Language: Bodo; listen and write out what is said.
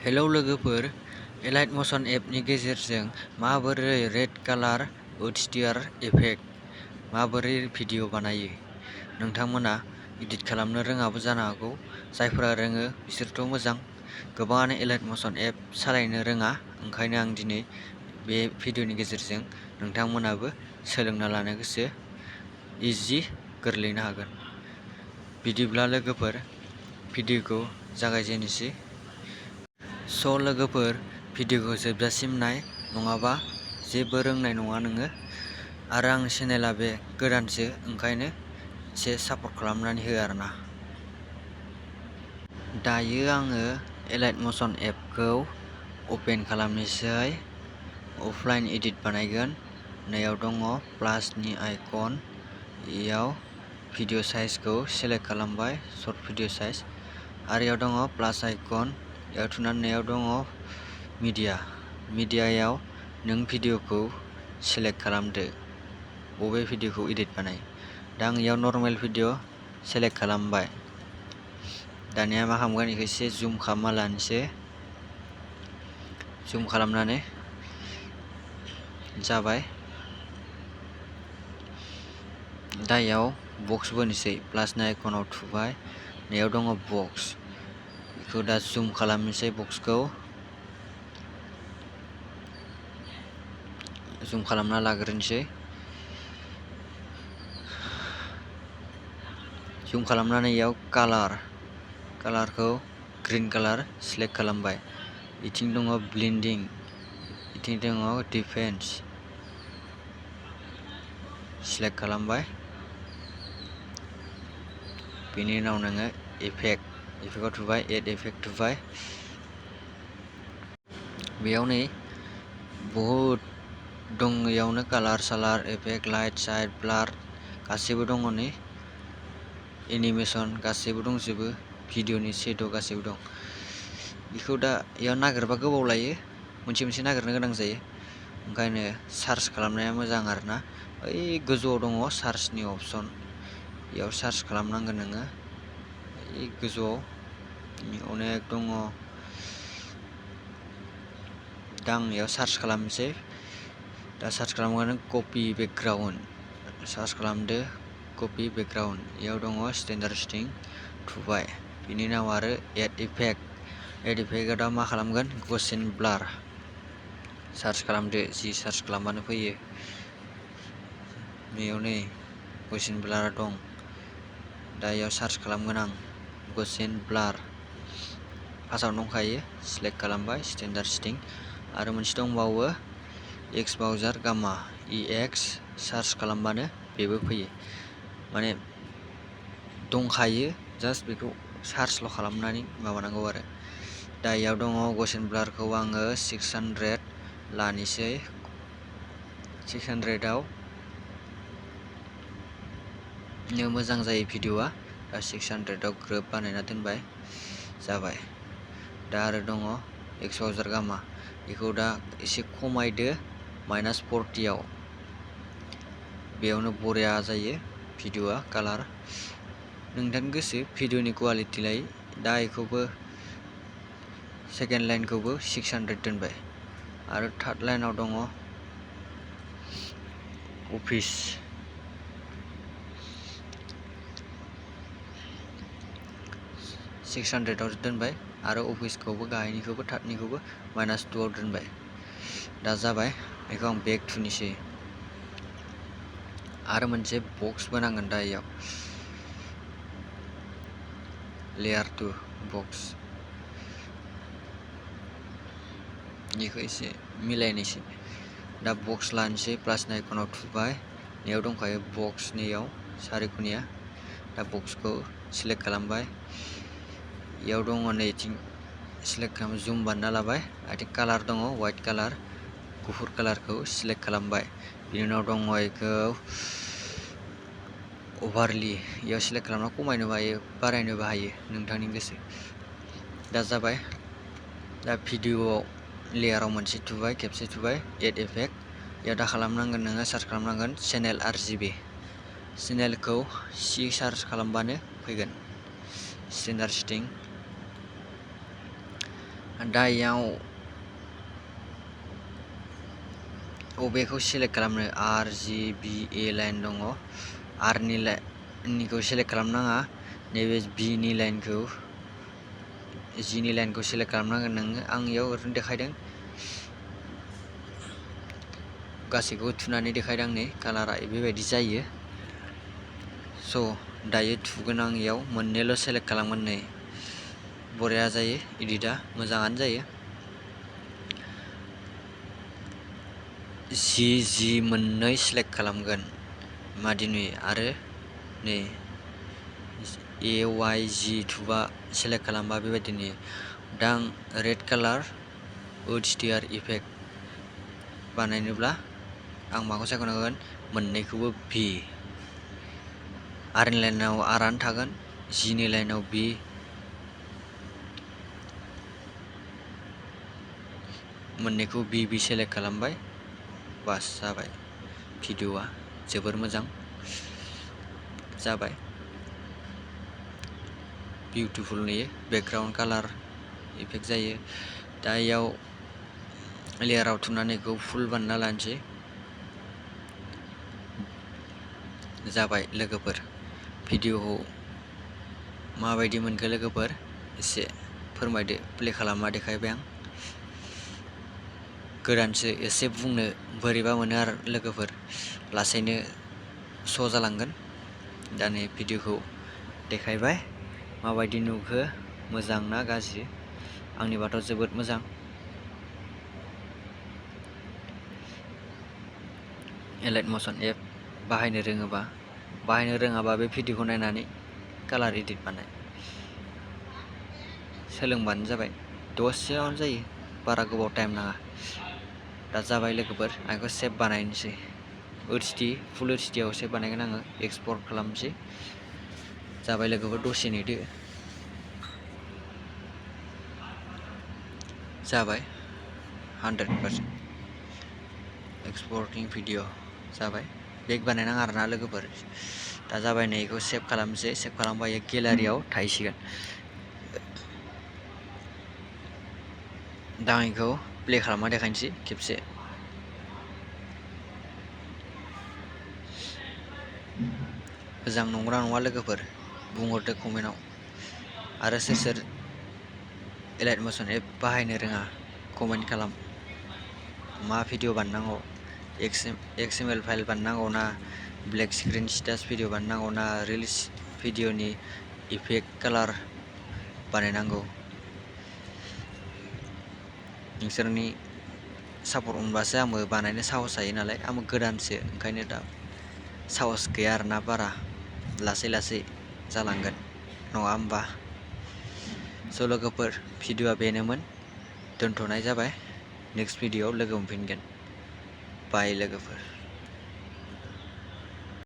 हेलौ लोगोफोर, एलाइट मोशन एपनि गेजेरजों माबोरै रेड कालार HDR इफेक्ट माबोरै भिडिअ बानायो। नोंथांमोना एडिट खालामनो रोङाबो जानो हागौ। जायफोरा रोङो बिसोरथ' मोजां। गोबाङानो एलाइट मोशन एप सालायनो रोङा, ओंखायनो आं दिनै बे भिडिअनि गेजेरजों नोंथांमोनाबो सोलोंना लानो गोसो इजि गोरलैनो हागोन। बिदिब्ला लोगोफोर भिडिअखौ जागायजेननोसै। लोगोफोर भिडिअखौ जोबजासिम नाय, नङाबा जेबो रोंनाय नङा नोङो। आरो आं चेनेला बे गोदानसो, ओंखायनो एसे सापर्ट खालामनानै हो आरोना। दायो आङो एलाइट मोशन एपखौ अपेन खालामनोसै। अफलाइन एडिट बानायगोन। नैयाव दङ प्लासनि आइकन, इयाव भिडिअ साइजखौ सेलेक्ट खालामबाय, सर्ट भिडिअ साइज। आरो इयाव दङ प्लास आइकन, इयाव थुनानै नैयाव दङ मिडियायाव नों भिडिअखौ सेलेक्ट खालामदो, बबे भिडिअखौ एडिट बानायो। दा आं इयाव नर्मेल भिडिअ सेलेक्ट खालामबाय। दानिया मा खालामगोन, बेखौ एसे जुम खालामना लानोसै। जुम खालामनानै जाबाय। दा इयाव बक्स बोनोसै, प्लासनि आइकनाव थुबाय, नैयाव दङ बक्स। बेखौ दा जुम खालामनोसै, बक्सखौ जुम खालामना लाग्रोनोसै। जुम खालामनानै इयाव कालारखौ ग्रीन कालार सेलेक्ट खालामबाय। इथिं दङ ब्लेन्डिं, इथिं दङ डिफेन्स सेलेक्ट खालामबाय। बेनि उनाव नोङो इफेक्टआव थुबाय, एड इफेक्ट थुबाय। बेयाव नै बहुद दं, इयावनो कालार सालार इफेक्ट, लाइट साइट, ब्लार गासैबो दङ। नै एनिमेसन गासैबो दंजोबो, भिडिअनि शेड' गासैबो दं। बेखौ दा इयाव नागिरबा गोबाव लायो, मोनसे मोनसे नागिरनो गोनां जायो। ओंखायनो सार्च खालामनाया मोजां आरोना। ओइ गोजौआव दङ सार्चनि अपसन, इयाव सार्च खालामनांगोन नोङो। ओइ गोजौआव अनेक दङ। दा आं इयाव सार्च खालामनोसै। दा सार्च खालामगोन कपि बेकग्राउन्ड, सार्च खालामदो कपि बेकग्राउन्ड। इयाव दङ स्टेन्डार्ड सेटिं, थुबाय। बिनि उनाव आरो एड इफेक्टआ दा मा खालामगोन, गसिन ब्लार सार्च खालामदो, जि सार्च खालामबानो फैयो। बेयाव नै गसिन ब्लार दं। दा इयाव सार्च खालामगोन आं गसिन ब्लार। फार्स्टआव दंखायो, सेलेक्ट खालामबाय स्टेन्डार्ड सेटिं। आरो मोनसे दंबावो एक्सप'जार गामा, EX सार्च खालामबानो बेबो फैयो। माने दंखायो, जास्ट बेखौ सार्चल' खालामनानै माबानांगौ आरो। दा इयाव दङ गसिन ब्लारखौ आङो 600 लानोसै। 600आव मोजां जायो भिडिअआ। दा 600आव ग्रोब बानायना दोनबाय, जाबाय। दा आरो दङ एक्सप'जार गामा, बेखौ दा एसे खमायदो, -40आव। बेयावनो बरिया जायो भिडिअआ, कालार नोंथांनि गोसो भिडिअनि कुवालिटि लायै। दा बेखौबो सेकेन्ड लाइनखौबो 600 दोनबाय। आरो थार्ड लाइनाव दङ अफिस, 600आव दोनबाय। आरो अफिसखौबो गाहायनिखौबो थार्डनिखौबो -2आव दोनबाय। दा जाबाय। बेखौ आं बेक थुनोसै। आरो मोनसे बक्सबो नांगोन दा इयाव, लेयार 2 बक्स। बेखौ एसे मिलायनोसै। दा बक्स लानोसै, प्लासनि आइकनाव थुबाय, नैयाव दंखायो बक्स, नैयाव सारिख'निया। दा बक्सखौ सेलेक्ट खालामबाय। इयाव दङ नैथिं सेलेक्ट खालाम, जुम बानायना लाबाय। आथिं कालार दङ, वाइट कालार, गुफुर कालारखौ सेलेक्ट खालामबाय। बिनि उनाव दङ बेखौ अभारलि, इयाव सेलेक्ट खालामना खमायनोबो हायो, बारायनोबो हायो, नोंथांनि गोसो। दा जाबाय। दा भिडिअआव लेयाराव मोनसे थुबाय, खेबसे थुबाय, एड इफेक्ट। इयाव दा खालामनांगोन नोङो, सार्च खालामनांगोन चेनेल RGB। चेनेलखौ C सार्च खालामबानो फैगोन, स्टेन्डार्ड सेटिं। दा इयाव अबेखौ सेलेक्ट खालामनो RGBA लाइन दङ निखौ सेलेक्ट खालामनाङा नैबे Bनि लाइनखौ Gनि लाइनखौ सेलेक्ट खालामनांगोन नोङो आं इयाव ओरैनो देखायदों गासैखौबो थुनानै देखायदों नै कालारा बेबायदि जायो स' दायो थुगोन आं इयाव मोननैल' सेलेक्ट खालामगोन नै बरिया जायो एडिटआ मोजाङानो जायो जि मोननै सेलेक्ट खालामगोन मादि नुयो आरो नै AYG थुबा सेलेक्ट खालामबा बेबायदि नुयो दा आं रेड कालार HDR इफेक्ट बानायनोब्ला आं माखौ सायख'नांगोन मोननैखौबो V Rनि लाइनाव Rआनो थागोन Gनि लाइनाव B मोननैखौ B सेलेक्ट खालामबाय बास जाबाय भिडिअ'आ जोबोर मोजां जाबाय बिउटिफुल नुयो बेकग्राउन्ड कालार इफेक्ट जायो दा इयाव लेयाराव थुनानै बेखौ फुल बानायना लानोसै जाबाय लोगोफोर भिडिअ'खौ माबायदि मोनखो लोगोफोर एसे फोरमायदो प्ले खालामना देखायबाय आं गोदानसो एसे बुंनो बोरैबा मोनो आरो लोगोफोर लासैनो श' जालांगोन दा नै भिडिअ'खौ देखायबाय माबायदि नुखो मोजां ना गाज्रि आंनिबाथ' जोबोद मोजां एलाइट मोशन एप बाहायनो रोङाबा बे भिडिअ'खौ नायनानै कालार एडिट बानाय सोलोंबानो जाबाय दसेयावनो जायो बारा गोबाव टाइम नाङा दा जाबाय लोगोफोर आं बेखौ सेभ बानायनोसै फुल HDआव सेभ बानायगोन आङो एक्सपर्ट खालामनोसै जाबाय लोगोफोर दसे नेदो जाबाय 100% एक्सपर्टिं भिडिअ जाबाय बेक बानायनाङा आरोना लोगोफोर दा जाबाय नै बेखौ सेभ खालामनोसै सेभ खालामबा इयो गेलारियाव थाहैसिगोन दा आं बेखौ प्ले खालामना देखायनोसै खेबसे मोजां नंगौना नङा लोगोफोर बुंहरदो कमेन्टआव आरो सोर सोर एलाइट मोशन एप बाहायनो रोङा कमेन्ट खालाम मा भिडिअ बानायनांगौ XML फाइल बानायनांगौ ना ब्लेक स्क्रिन स्टेटास भिडिअ बानायनांगौ ना रिल्स भिडिअनि इफेक्ट कालार बानायनांगौ नोंसोरनि सापर्ट मोनबासो आंबो बानायनो साहस जायो नालाय आंबो गोदानसो ओंखायनो दा साहस गैया आरोना बारा लासै लासै जालांगोन नङा होमबा स' लोगोफोर भिडिअ'आ बेनोमोन दोनथ'नाय जाबाय नेक्स्ट भिडिअ'आव लोगो मोनफिनगोन बाय लोगोफोर